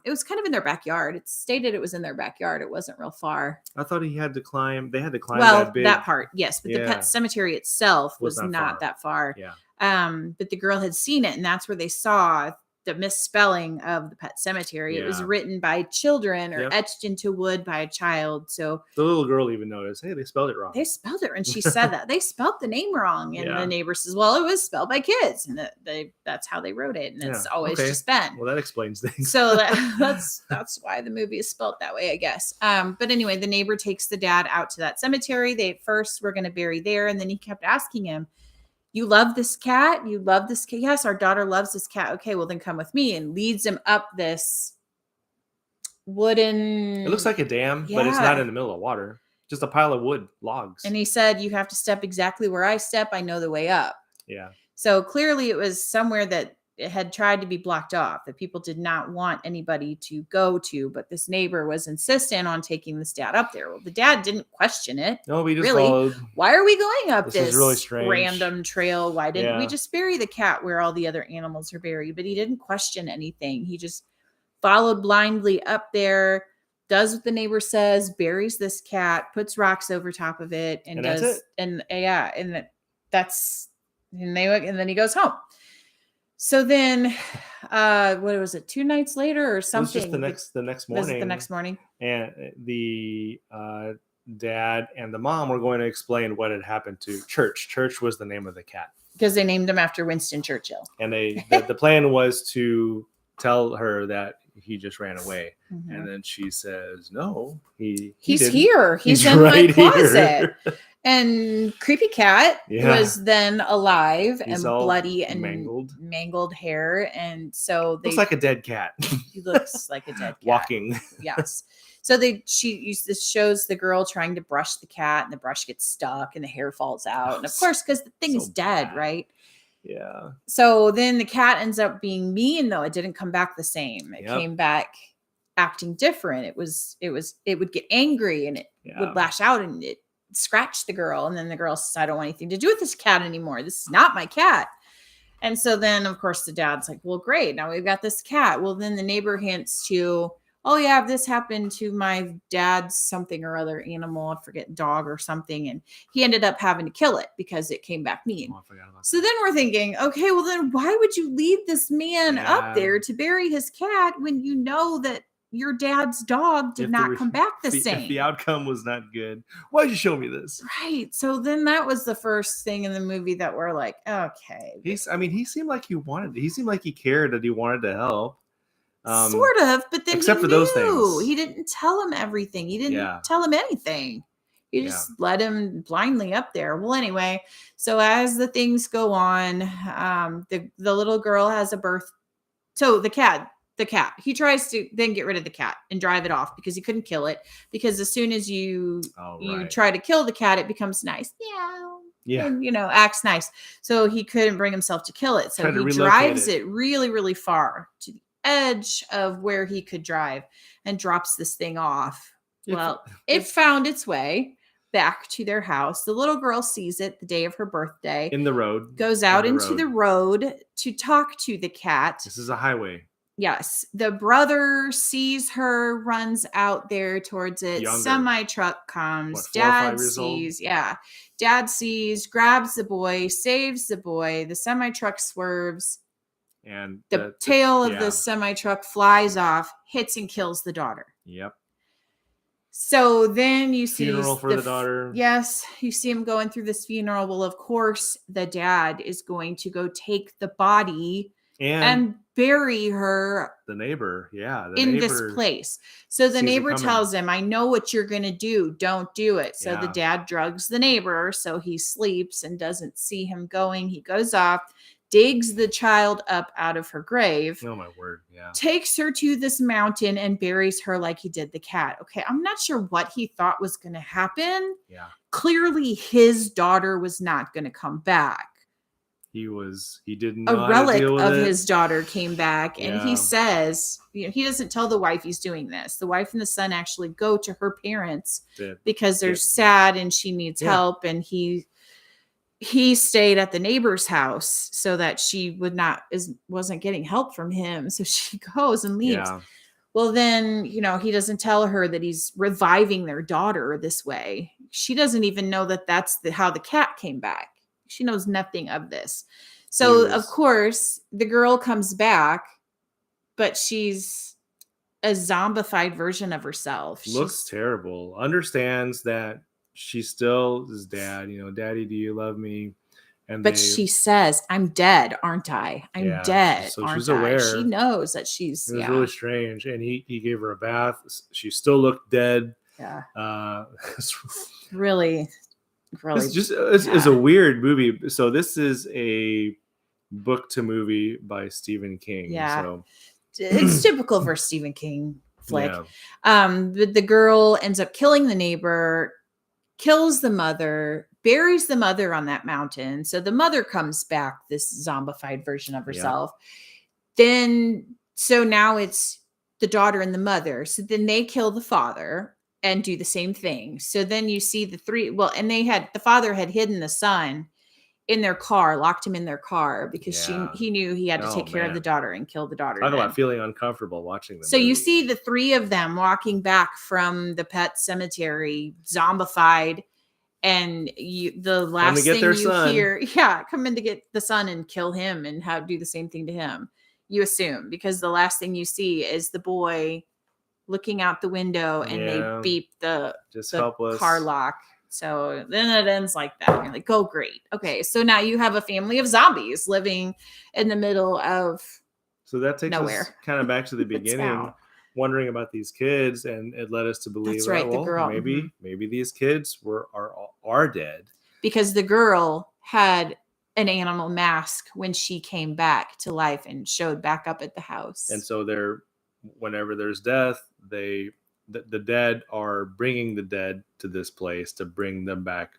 it was kind of in their backyard. It stated it was in their backyard. It wasn't real far. I thought they had to climb that part, yes. But the pet cemetery itself was not that far. Yeah. But the girl had seen it, and that's where they saw the misspelling of the pet cemetery. It was written by children or etched into wood by a child. So the little girl even noticed, hey, they spelled it wrong. They spelled it, and she said that they spelled the name wrong. And the neighbor says, well, it was spelled by kids, and that's how they wrote it. And it's always just been. Well, that explains things. So that's why the movie is spelled that way, I guess. But anyway, the neighbor takes the dad out to that cemetery. They at first were going to bury there, and then he kept asking him, you love this cat? You love this cat? Yes, our daughter loves this cat. Okay, well then come with me, and leads him up this wooden. It looks like a dam, but it's not in the middle of water. Just a pile of wood logs. And he said, you have to step exactly where I step. I know the way up. Yeah. So clearly it was somewhere that it had tried to be blocked off, that people did not want anybody to go to, but this neighbor was insistent on taking this dad up there. Well, the dad didn't question it. No, we just followed. Why are we going up this really strange random trail? Why didn't we just bury the cat where all the other animals are buried? But he didn't question anything. He just followed blindly up there. does what the neighbor says, buries this cat, puts rocks over top of it, and that's does it. and yeah, and that's and then he goes home. So then, what was it? 2 nights later or It was something? just the next Was it morning. the next morning? And the dad and the mom were going to explain what had happened to Church. Church was the name of the cat, Because they named him after Winston Churchill. and the plan was to tell her that he just ran away. Mhm. And then she says, "No, he's He's here. He's in right my closet." here." And creepy cat Yeah. was then alive He's and all bloody and mangled hair, and so looks like a dead cat. he looks like a dead cat. Walking. Yes. So this shows the girl trying to brush the cat, and the brush gets stuck, and the hair falls out, and of course, because the thing So is dead, bad. right? Yeah. So then the cat ends up being mean, though. It didn't come back the same. It Yep. came back acting different. It would get angry, and it would lash out, and it scratched the girl. And then the girl says, "I don't want anything to do with this cat anymore. This is not my cat." And so then, of course, the dad's like, "Well, great. Now we've got this cat." Well, then the neighbor hints to, "Oh yeah, this happened to my dad's something or other animal. I forget, dog or something. And he ended up having to kill it because it came back mean." Oh, I forgot about So that. then we're thinking, okay, well then why would you leave this man up there to bury his cat when you know that your dad's dog did not come back the same? If the outcome was not good, why'd you show me this? Right. So then that was the first thing in the movie that we're like, okay. He seemed like he seemed like he cared, that he wanted to help. Sort of, but then except he for knew. those things. He didn't tell him everything. He didn't Yeah. tell him anything. He just let him blindly up there. Well, anyway, so as the things go on, the little girl has a birth. So the cat, he tries to then get rid of the cat and drive it off because he couldn't kill it. Because as soon as you try to kill the cat, it becomes nice. Meow. Yeah. And, acts nice. So he couldn't bring himself to kill it. So Tried to he relocate drives it. it really, really far to the edge of where he could drive and drops this thing off. Well, it found its way back to their house. The little girl sees it the day of her birthday. In the road. Goes out into the road to talk to the cat. This is a highway. Yes. The brother sees her, runs out there towards it. Younger. Semi-truck comes. What, 4 or 5 Dad years old? sees. Yeah. Dad sees, grabs the boy, saves the boy. The semi-truck swerves. And The tail of the semi-truck flies off, hits and kills the daughter. Yep. So then you see funeral for the daughter. Yes, you see him going through this funeral. Well, of course, the dad is going to go take the body and bury her. The neighbor, this place. So the neighbor tells him, "I know what you're going to do. Don't do it." So the dad drugs the neighbor, so he sleeps and doesn't see him going. He goes off, digs the child up out of her grave. Oh my word. Yeah. Takes her to this mountain and buries her like he did the cat. Okay, I'm not sure what he thought was going to happen. Yeah. Clearly his daughter was not going to come back. He didn't know a relic how to deal with of it. his daughter came back, and he says, he doesn't tell the wife he's doing this. The wife and the son actually go to her parents because they're sad and she needs help, and he stayed at the neighbor's house so that she wasn't getting help from him. So she goes and leaves. Yeah. Well, then, he doesn't tell her that he's reviving their daughter this way. She doesn't even know that that's how the cat came back. She knows nothing of this. So, of course, the girl comes back, but she's a zombified version of herself. Looks terrible. Understands that she still is dad. Daddy, do you love me? But she says, "I'm dead, aren't I? I'm dead, so aren't she's aware. I?" She knows that she's. It was really strange, and he gave her a bath. She still looked dead. Yeah. Really. It's it's a weird movie. So this is a book to movie by Stephen King. Yeah. So it's typical for Stephen King flick. The girl ends up killing the neighbor, kills the mother, buries the mother on that mountain. So the mother comes back, this zombified version of herself. So now it's the daughter and the mother. So then they kill the father and do the same thing. So then you see the three, and the father had hidden the son in their car, locked him in their car because Yeah. he knew he had to Oh, take care of man. the daughter and kill the daughter. Talk then. about feeling uncomfortable watching them. So you see the three of them walking back from the pet cemetery, zombified, and the last get thing their you son. hear, come in to get the son and kill him and do the same thing to him. You assume, because the last thing you see is the boy looking out the window and they beep the helpless car lock. So then it ends like that. And you're like, oh, great. Okay, so now you have a family of zombies living in the middle of So that takes nowhere. us kind of back to the beginning, wondering about these kids, and it led us to believe, that's right, the girl. Maybe these kids are dead, because the girl had an animal mask when she came back to life and showed back up at the house. And so whenever there's death, the dead are bringing the dead to this place to bring them back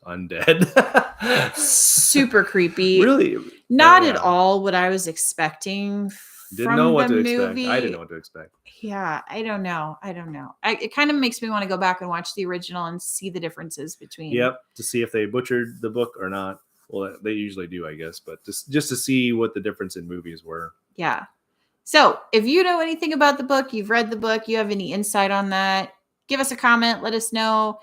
undead. Super creepy. Really, not at all what I was expecting. Didn't know what to expect. I didn't know what to expect. Yeah, I don't know. It kind of makes me want to go back and watch the original and see the differences between. Yep, to see if they butchered the book or not. Well, they usually do, I guess, but just to see what the difference in movies were. Yeah. So if you know anything about the book, you've read the book, you have any insight on that, give us a comment. Let us know.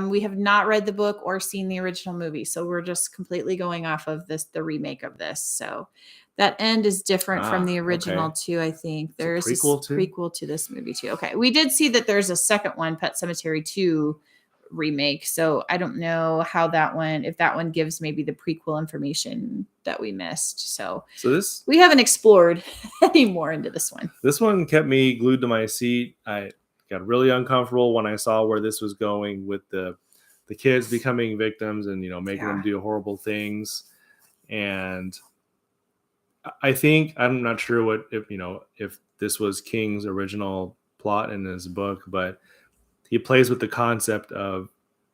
We have not read the book or seen the original movie, so we're just completely going off of the remake of this. So that end is different from the original too. I think there's a prequel to this movie too. Okay, we did see that there's a second one, Pet Sematary 2 remake. So I don't know how that one, if that one gives maybe the prequel information that we missed. So this, we haven't explored any more into this one. This one kept me glued to my seat. I got really uncomfortable when I saw where this was going with the kids becoming victims and, making them do horrible things. And I think, I'm not sure if this was King's original plot in his book, but he plays with the concept of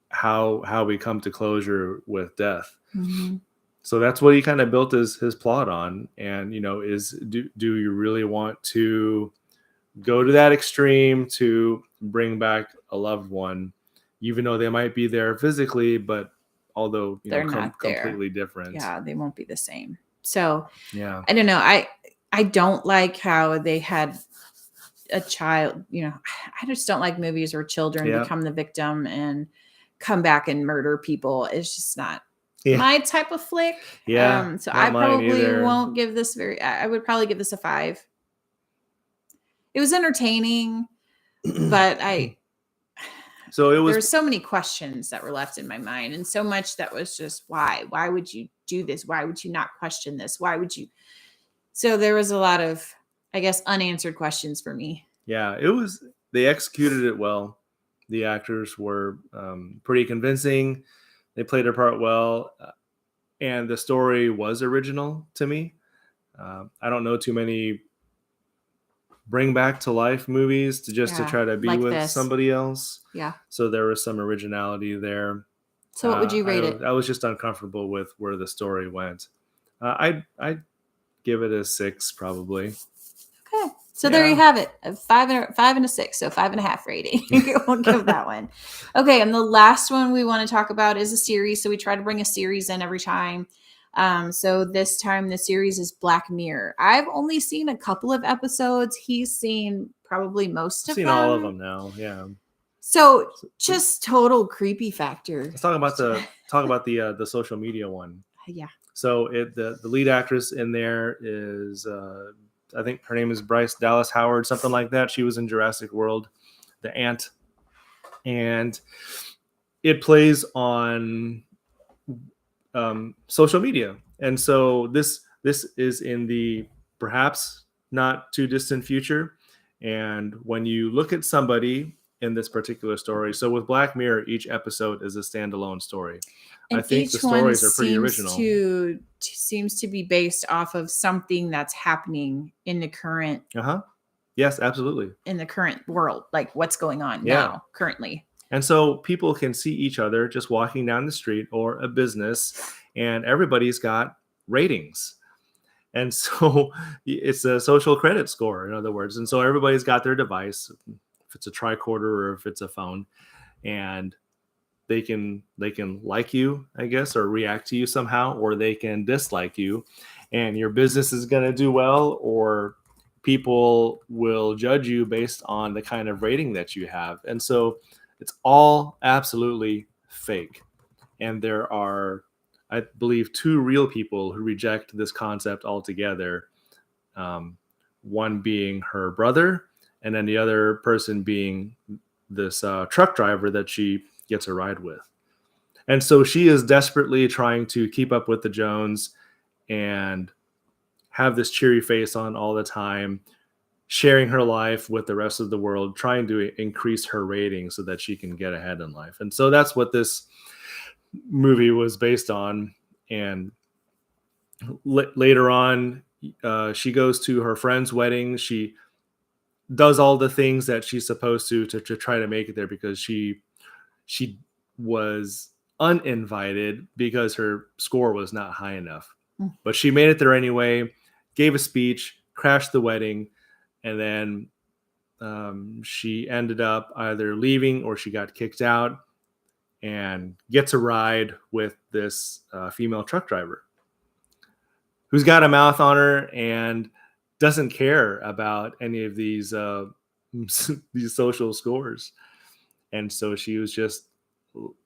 how we come to closure with death. Mm-hmm. So that's what he kind of built his plot on. And, do you really want to go to that extreme to bring back a loved one, even though they might be there physically, but although they're not completely different. Yeah, they won't be the same. So yeah, I don't know. I don't like how they had a child, I just don't like movies where children become the victim and come back and murder people. It's just not my type of flick. Yeah. So I probably won't give this I would probably give this a 5. It was entertaining, but there's so many questions that were left in my mind, and so much that was just, why would you do this? Why would you not question this? Why would you? So there was a lot of, I guess, unanswered questions for me. Yeah, they executed it well. The actors were pretty convincing. They played their part well. And the story was original to me. I don't know too many bring back to life movies to try to be like with somebody else. Yeah. So there was some originality there. So what would you rate it? I was just uncomfortable with where the story went. I'd give it a 6 probably. Okay. So there you have it, a 5 and a 6, so 5.5 rating. We'll give that one. Okay, and the last one we want to talk about is a series. So we try to bring a series in every time. So this time the series is Black Mirror. I've only seen a couple of episodes. He's seen probably most of them. I've seen all of them now. Yeah. So just total creepy factor. Let's talk about the social media one. Yeah. So the lead actress in there is I think her name is Bryce Dallas Howard, something like that. She was in Jurassic World, the ant, and it plays on social media. And so this is in the perhaps not too distant future. And when you look at somebody in this particular story, so with Black Mirror, each episode is a standalone story. And I think the stories are pretty original. Seems to be based off of something that's happening in the current. Yes, absolutely. In the current world, like what's going on now, currently. And so people can see each other just walking down the street or a business, and everybody's got ratings. And so it's a social credit score, in other words. And so everybody's got their device, if it's a tricorder or if it's a phone. And they can like you, I guess, or react to you somehow, or they can dislike you, and your business is going to do well, or people will judge you based on the kind of rating that you have. And so it's all absolutely fake. And there are, I believe, two real people who reject this concept altogether. One being her brother, and then the other person being this truck driver that she gets a ride with. And so she is desperately trying to keep up with the Jones and have this cheery face on all the time, sharing her life with the rest of the world, trying to increase her rating so that she can get ahead in life. And so that's what this movie was based on. And later on, she goes to her friend's wedding. She does all the things that she's supposed to try to make it there, because she was uninvited because her score was not high enough. But she made it there anyway, gave a speech, crashed the wedding, and then she ended up either leaving or she got kicked out, and gets a ride with this female truck driver who's got a mouth on her and doesn't care about any of these these social scores. And so she was just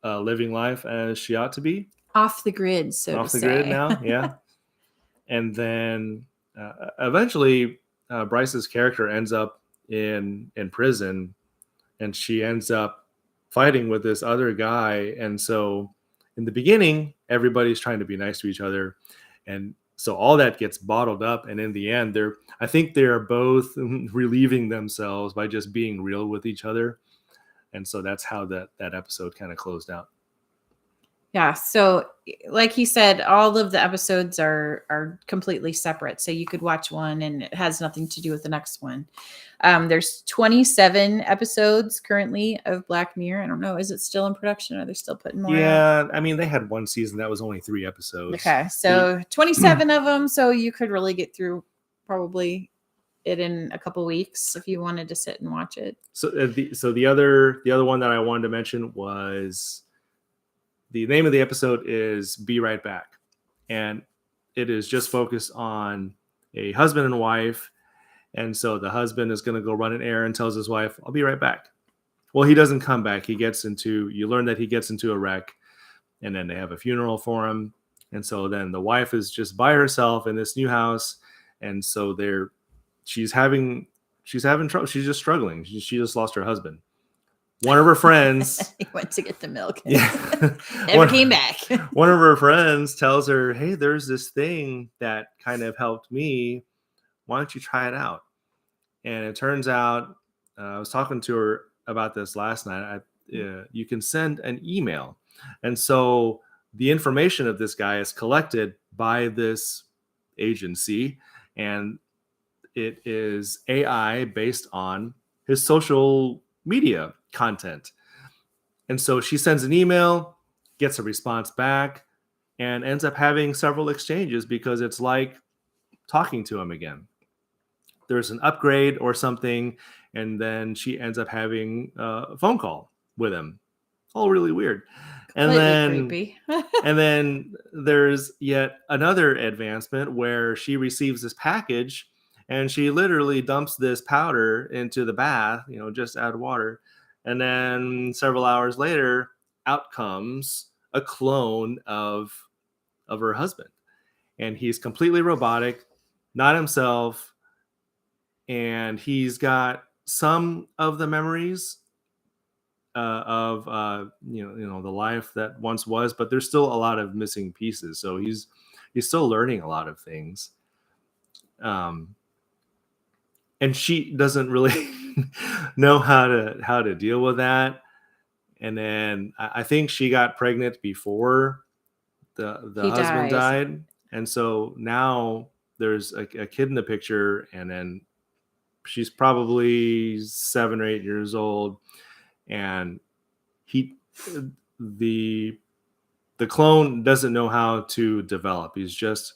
living life as she ought to be. Off the grid, so Off to the say. grid now, yeah. And then eventually Bryce's character ends up in prison, and she ends up fighting with this other guy. And so in the beginning, everybody's trying to be nice to each other. And so all that gets bottled up. And in the end, I think they're both relieving themselves by just being real with each other. And so that's how that episode kind of closed out. Yeah. So like he said, all of the episodes are completely separate. So you could watch one and it has nothing to do with the next one. There's 27 episodes currently of Black Mirror. I don't know. Is it still in production? Are they still putting more out? Yeah. I mean, they had one season that was only 3 episodes. Okay. So 27 of them. So you could really get through probably it in a couple weeks if you wanted to sit and watch it. So the other one that I wanted to mention was, the name of the episode is Be Right Back. And it is just focused on a husband and wife. And so the husband is going to go run an errand, tells his wife, I'll be right back. Well, he doesn't come back. You learn that he gets into a wreck, and then they have a funeral for him. And so then the wife is just by herself in this new house. And so she's having trouble. She's just struggling. She just lost her husband. One of her friends he went to get the milk. Yeah. Never came back. One of her friends tells her, hey, there's this thing that kind of helped me. Why don't you try it out? And it turns out, I was talking to her about this last night. You can send an email. And so the information of this guy is collected by this agency, and it is AI based on his social media content. And so she sends an email, gets a response back, and ends up having several exchanges because it's like talking to him again. There's an upgrade or something, and then she ends up having a phone call with him. All really weird. And then creepy. And then there's yet another advancement where she receives this package, and she literally dumps this powder into the bath, just add water. And then several hours later, out comes a clone of her husband. And he's completely robotic, not himself. And he's got some of the memories of the life that once was, but there's still a lot of missing pieces. So he's still learning a lot of things. And she doesn't really know how to deal with that. And then I think she got pregnant before the husband died. And so now there's a kid in the picture, and then she's probably 7 or 8 years old. And the clone doesn't know how to develop. He's just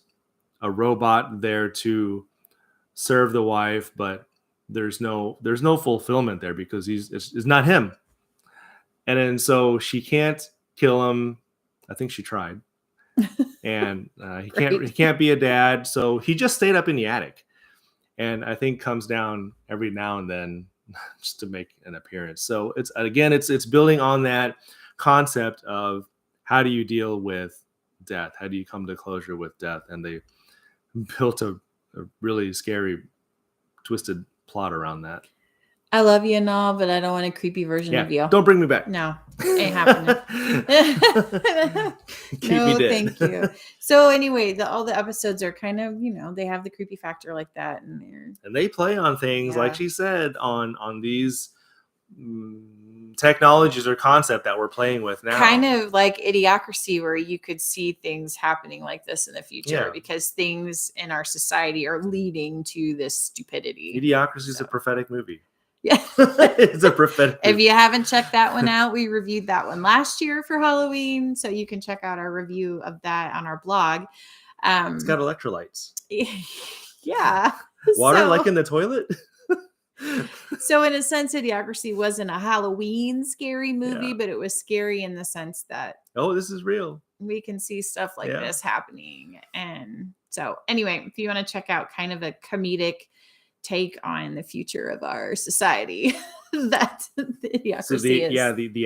a robot there to serve the wife, but there's no fulfillment there because it's not him. And then so she can't kill him. I think she tried. And he can't be a dad. So he just stayed up in the attic. And I think comes down every now and then just to make an appearance. So it's building on that concept of how do you deal with death? How do you come to closure with death? And they built a really scary, twisted plot around that. I love you and all, but I don't want a creepy version of you. Don't bring me back. No, ain't happening. Keep No, me dead. thank you. So anyway, all the episodes are kind of, they have the creepy factor like that, and they play on things, Yeah. like she said, on these technologies or concept that we're playing with now. kind of like Idiocracy, where you could see things happening like this in the future Yeah. because things in our society are leading to this stupidity. Idiocracy is So. a prophetic movie. Yeah. It's a prophetic If movie. you haven't checked that one out, we reviewed that one last year for Halloween. So you can check out our review of that on our blog. It's got electrolytes. Yeah. Water So- like in the toilet? So in a sense, Idiocracy wasn't a Halloween scary movie, Yeah. but it was scary in the sense that Oh, this is real. we can see stuff like Yeah. this happening. And so anyway, if you want to check out kind of a comedic take on the future of our society, that Idiocracy So the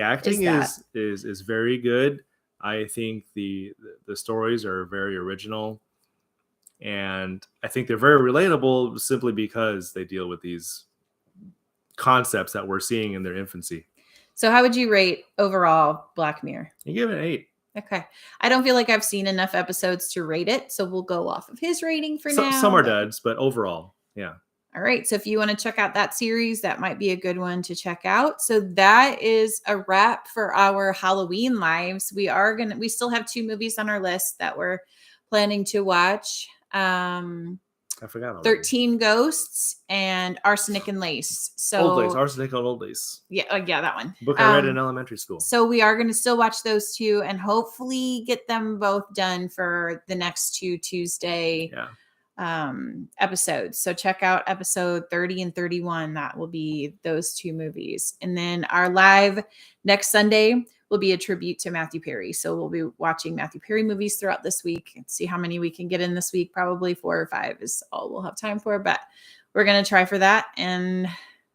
acting that. is very good. I think the stories are very original, and I think they're very relatable simply because they deal with these concepts that we're seeing in their infancy. So how would you rate overall Black Mirror? You give it an 8. Okay. I don't feel like I've seen enough episodes to rate it, so we'll go off of his rating for now. Some are but- duds, but overall, yeah. All right. So if you want to check out that series, that might be a good one to check out. So that is a wrap for our Halloween lives. We still have 2 movies on our list that we're planning to watch. I forgot. Already. 13 Ghosts and Arsenic and Lace. So Old Lace, Arsenic on Old Lace. yeah, that one. Book I read in elementary school. So we are going to still watch those 2 and hopefully get them both done for the next 2 Tuesday episodes. So check out episode 30 and 31. That will be those 2 movies. And then our live next Sunday will be a tribute to Matthew Perry. So we'll be watching Matthew Perry movies throughout this week and see how many we can get in this week. Probably 4 or 5 is all we'll have time for, but we're going to try for that. And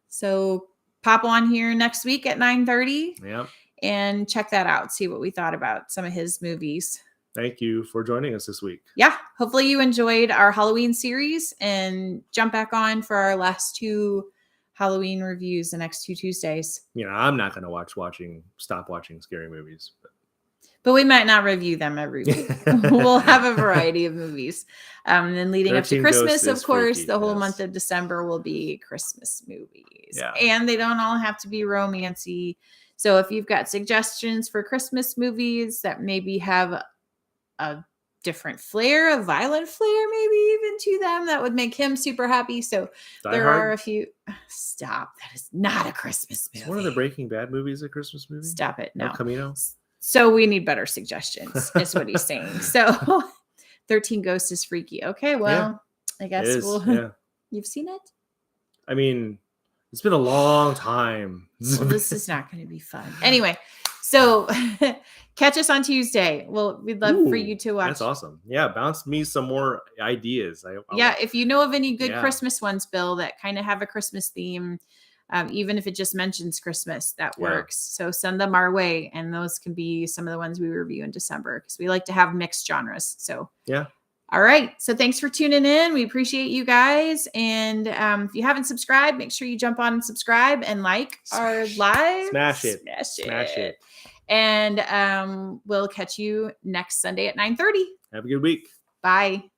so pop on here next week at 9:30 Yep. and check that out. See what we thought about some of his movies. Thank you for joining us this week. Yeah, hopefully you enjoyed our Halloween series and jump back on for our last 2 Halloween reviews the next 2 Tuesdays. I'm not going to stop watching scary movies. But we might not review them every week. We'll have a variety of movies. And then leading up to 13 Ghosts Christmas, of is course, freaky, the whole yes. month of December will be Christmas movies. Yeah. And they don't all have to be romancy. So if you've got suggestions for Christmas movies that maybe have a different flair, a violent flair, maybe even to them, that would make him super happy. So Die there Hard. are a few. Stop. That is not a Christmas movie. Is one of the Breaking Bad movies a Christmas movie? Stop it. El No. Camino? So we need better suggestions, is what he's saying. So 13 Ghosts is freaky. Okay, well, I It guess is, yeah. you've seen it? I mean, it's been a long time. Well, this is not going to be fun. Anyway, so catch us on Tuesday. Well, we'd love for Ooh, you to watch. That's awesome. Yeah, bounce me some more ideas. Yeah, if you know of any good Yeah. Christmas ones, Bill, that kind of have a Christmas theme, even if it just mentions Christmas, that Yeah. works. So send them our way, and those can be some of the ones we review in December because we like to have mixed genres. So Yeah. All right. So thanks for tuning in. We appreciate you guys. And if you haven't subscribed, make sure you jump on and subscribe and like our live. Smash it. Smash it. And we'll catch you next Sunday at 9:30. Have a good week. Bye.